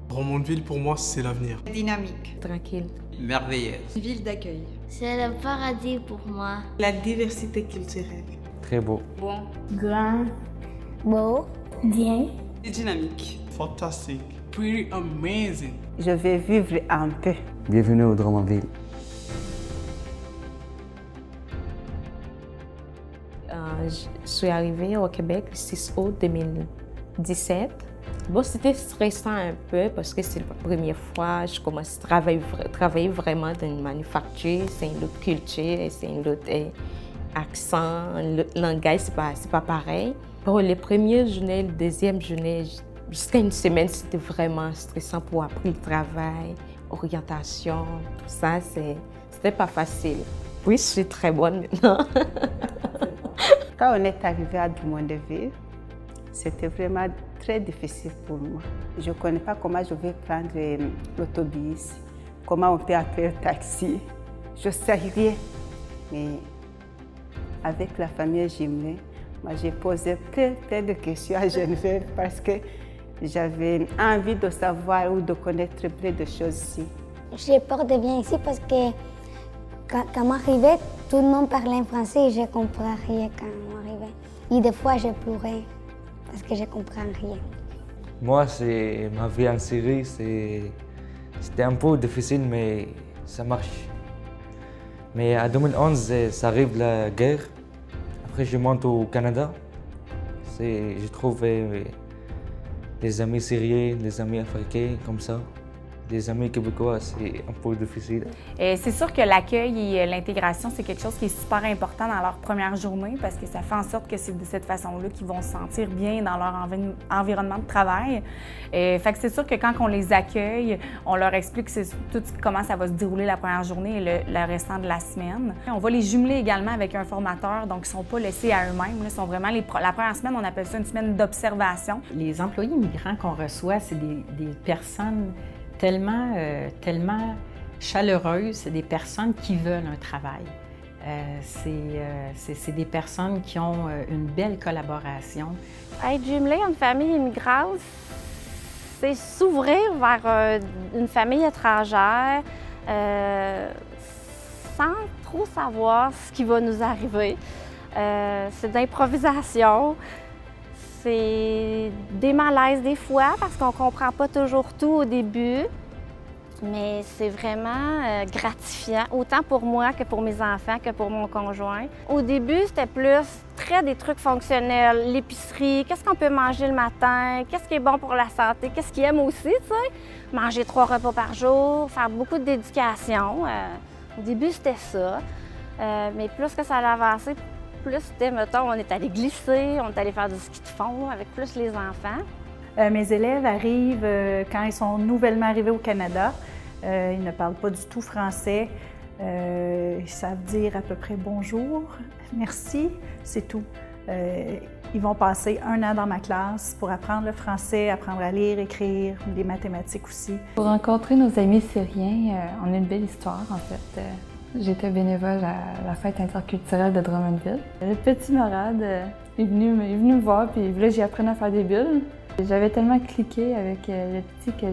Drummondville, pour moi, c'est l'avenir. Dynamique. Tranquille. Merveilleuse. Ville d'accueil. C'est le paradis pour moi. La diversité culturelle. Très beau. Bon. Grand. Beau. Bien. Dynamique. Fantastique. Pretty amazing. Je vais vivre en paix. Bienvenue au Drummondville. Je suis arrivée au Québec le 6 août 2017. Bon, c'était stressant un peu parce que c'est la première fois que je commence à travailler vraiment dans une manufacture. C'est une autre culture, c'est un autre accent, le langage, c'est pas pareil. Pour les premières journées, la deuxième journée, jusqu'à une semaine, c'était vraiment stressant pour apprendre le travail, orientation, tout ça. C'était pas facile. Oui, je suis très bonne maintenant. Quand on est arrivé à Drummondville, c'était vraiment très difficile pour moi. Je ne connais pas comment je vais prendre l'autobus, comment on peut appeler le taxi. Je ne sais rien. Mais avec la famille jumelée, moi j'ai posé plein de questions à Geneviève parce que j'avais envie de savoir ou de connaître plein de choses ici. J'ai peur de venir ici parce que quand m'arrivais, tout le monde parlait en français et je ne comprenais rien quand m'arrivais. Et des fois, je pleurais parce que je ne comprenais rien. Moi, c'est ma vie en Syrie, c'était un peu difficile, mais ça marche. Mais en 2011, ça arrive la guerre. Après, je monte au Canada. Je trouve des amis syriens, des amis africains, comme ça. Des amis québécois, c'est un peu difficile. C'est sûr que l'accueil et l'intégration, c'est quelque chose qui est super important dans leur première journée parce que ça fait en sorte que c'est de cette façon-là qu'ils vont se sentir bien dans leur environnement de travail. Fait que c'est sûr que quand on les accueille, on leur explique tout comment ça va se dérouler la première journée et le restant de la semaine. On va les jumeler également avec un formateur, donc ils ne sont pas laissés à eux-mêmes. Ils sont vraiment la première semaine, on appelle ça une semaine d'observation. Les employés migrants qu'on reçoit, c'est des personnes tellement chaleureuses, c'est des personnes qui veulent un travail. C'est des personnes qui ont une belle collaboration. Être jumelé à une famille immigrante, c'est s'ouvrir vers une famille étrangère sans trop savoir ce qui va nous arriver. C'est d'improvisation. C'est des malaises des fois parce qu'on ne comprend pas toujours tout au début, mais c'est vraiment gratifiant, autant pour moi que pour mes enfants, que pour mon conjoint. Au début, c'était plus très des trucs fonctionnels, l'épicerie, qu'est-ce qu'on peut manger le matin, qu'est-ce qui est bon pour la santé, qu'est-ce qu'ils aiment aussi, tu sais. Manger 3 repas par jour, faire beaucoup d'éducation. Au début, c'était ça, mais plus que ça allait avancer, plus c'était, mettons, on est allé glisser, on est allé faire du ski de fond avec plus les enfants. Mes élèves arrivent quand ils sont nouvellement arrivés au Canada. Ils ne parlent pas du tout français. Ils savent dire à peu près bonjour, merci, c'est tout. Ils vont passer 1 an dans ma classe pour apprendre le français, apprendre à lire, écrire, des mathématiques aussi. Pour rencontrer nos amis syriens, on a une belle histoire en fait. J'étais bénévole à la fête interculturelle de Drummondville. Le petit Morad est venu me voir puis là j'ai appris à faire des bulles. J'avais tellement cliqué avec le petit que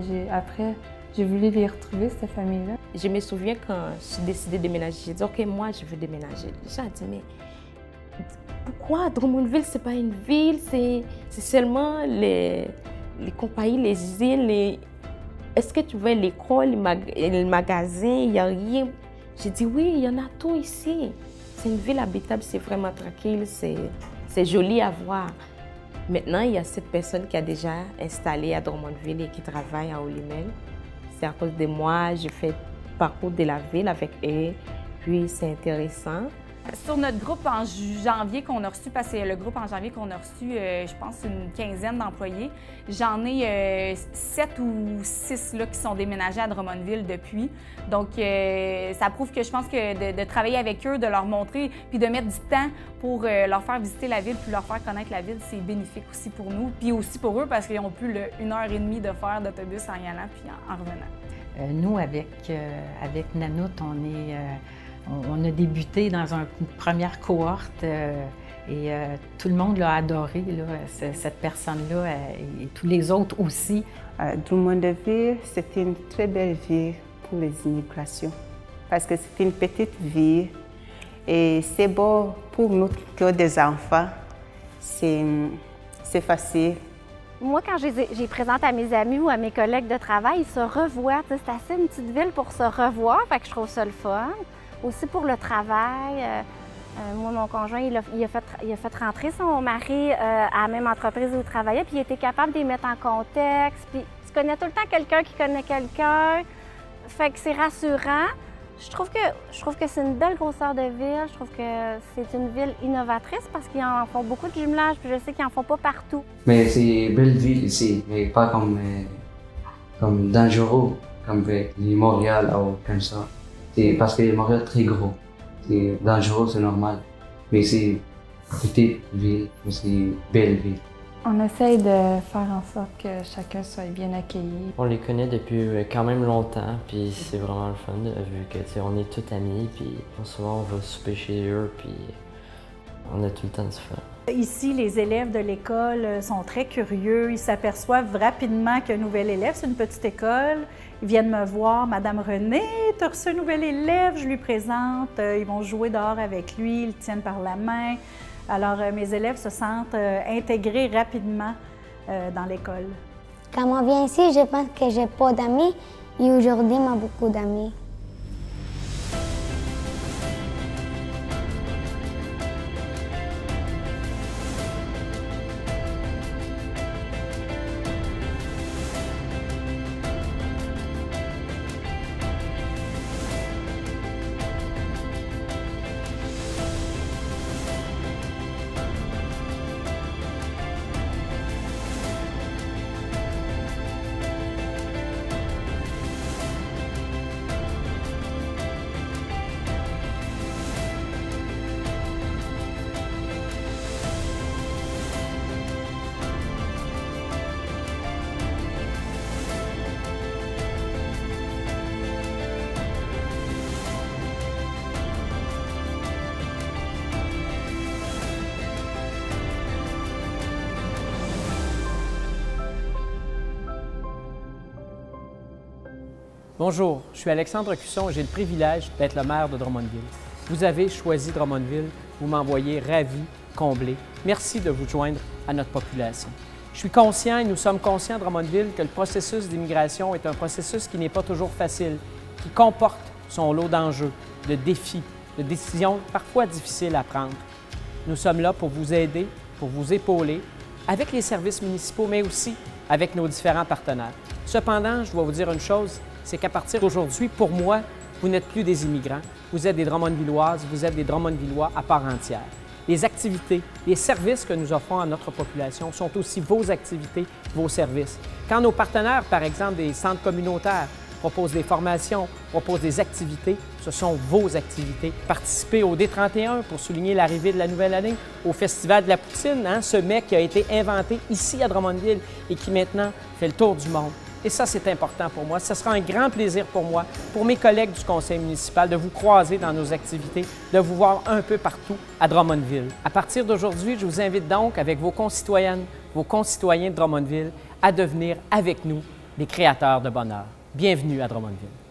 j'ai voulu les retrouver, cette famille-là. Je me souviens quand j'ai décidé de déménager, j'ai dit « OK, moi je veux déménager ». J'ai dit « Mais pourquoi Drummondville, c'est pas une ville, c'est seulement les compagnies, les îles, est-ce que tu vois l'école, le magasin, il n'y a rien ?» J'ai dit oui, il y en a tout ici. C'est une ville habitable, c'est vraiment tranquille, c'est joli à voir. Maintenant, il y a cette personne qui a déjà installé à Drummondville et qui travaille à Olimel. C'est à cause de moi, j'ai fait le parcours de la ville avec eux, puis c'est intéressant. Sur notre groupe en janvier qu'on a reçu, parce que le groupe en janvier qu'on a reçu, je pense, une quinzaine d'employés, j'en ai 7 ou 6 là, qui sont déménagés à Drummondville depuis. Donc, ça prouve que je pense que de travailler avec eux, de leur montrer, puis de mettre du temps pour leur faire visiter la ville, puis leur faire connaître la ville, c'est bénéfique aussi pour nous, puis aussi pour eux, parce qu'ils ont plus 1h30 de faire d'autobus en y allant puis en revenant. Nous, avec Nanout, on a débuté dans une première cohorte Et tout le monde l'a adoré, là, cette personne-là, et tous les autres aussi. Drummondville, c'est une très belle ville pour les immigrations, parce que c'est une petite ville et c'est beau pour nous qui avons des enfants. C'est facile. Moi, quand j'ai présenté à mes amis ou à mes collègues de travail, ils se revoient. C'est assez une petite ville pour se revoir, fait que je trouve ça le fun. Aussi pour le travail. Moi, mon conjoint, il a fait rentrer son mari à la même entreprise où il travaillait, puis il était capable de les mettre en contexte. Puis tu connais tout le temps quelqu'un qui connaît quelqu'un. Fait que c'est rassurant. Je trouve que c'est une belle grosseur de ville. Je trouve que c'est une ville innovatrice parce qu'ils en font beaucoup de jumelages, puis je sais qu'ils en font pas partout. Mais c'est une belle ville ici, mais pas comme dangereux, comme les Montréal ou comme ça. C'est parce que Montréal est très gros. C'est dangereux, c'est normal. Mais c'est une petite ville, mais c'est une belle ville. On essaye de faire en sorte que chacun soit bien accueilli. On les connaît depuis quand même longtemps, puis c'est vraiment le fun, vu que on est tous amis, puis souvent on va souper chez eux, puis on a tout le temps du fun. Ici, les élèves de l'école sont très curieux. Ils s'aperçoivent rapidement qu'un nouvel élève, c'est une petite école. Ils viennent me voir, Madame Renée, tu as reçu un nouvel élève, je lui présente. Ils vont jouer dehors avec lui, ils le tiennent par la main. Alors, mes élèves se sentent intégrés rapidement dans l'école. Quand on vient ici, je pense que j'ai pas d'amis et aujourd'hui, j'ai beaucoup d'amis. Bonjour, je suis Alexandre Cusson et j'ai le privilège d'être le maire de Drummondville. Vous avez choisi Drummondville, vous m'envoyez ravi, comblé. Merci de vous joindre à notre population. Je suis conscient et nous sommes conscients à Drummondville que le processus d'immigration est un processus qui n'est pas toujours facile, qui comporte son lot d'enjeux, de défis, de décisions parfois difficiles à prendre. Nous sommes là pour vous aider, pour vous épauler, avec les services municipaux, mais aussi avec nos différents partenaires. Cependant, je dois vous dire une chose, c'est qu'à partir d'aujourd'hui, pour moi, vous n'êtes plus des immigrants, vous êtes des Drummondvilloises, vous êtes des Drummondvillois à part entière. Les activités, les services que nous offrons à notre population sont aussi vos activités, vos services. Quand nos partenaires, par exemple des centres communautaires, proposent des formations, proposent des activités, ce sont vos activités. Participer au D31 pour souligner l'arrivée de la nouvelle année, au Festival de la Poutine, ce mets qui a été inventé ici à Drummondville et qui maintenant fait le tour du monde. Et ça, c'est important pour moi. Ce sera un grand plaisir pour moi, pour mes collègues du conseil municipal, de vous croiser dans nos activités, de vous voir un peu partout à Drummondville. À partir d'aujourd'hui, je vous invite donc, avec vos concitoyennes, vos concitoyens de Drummondville, à devenir avec nous des créateurs de bonheur. Bienvenue à Drummondville.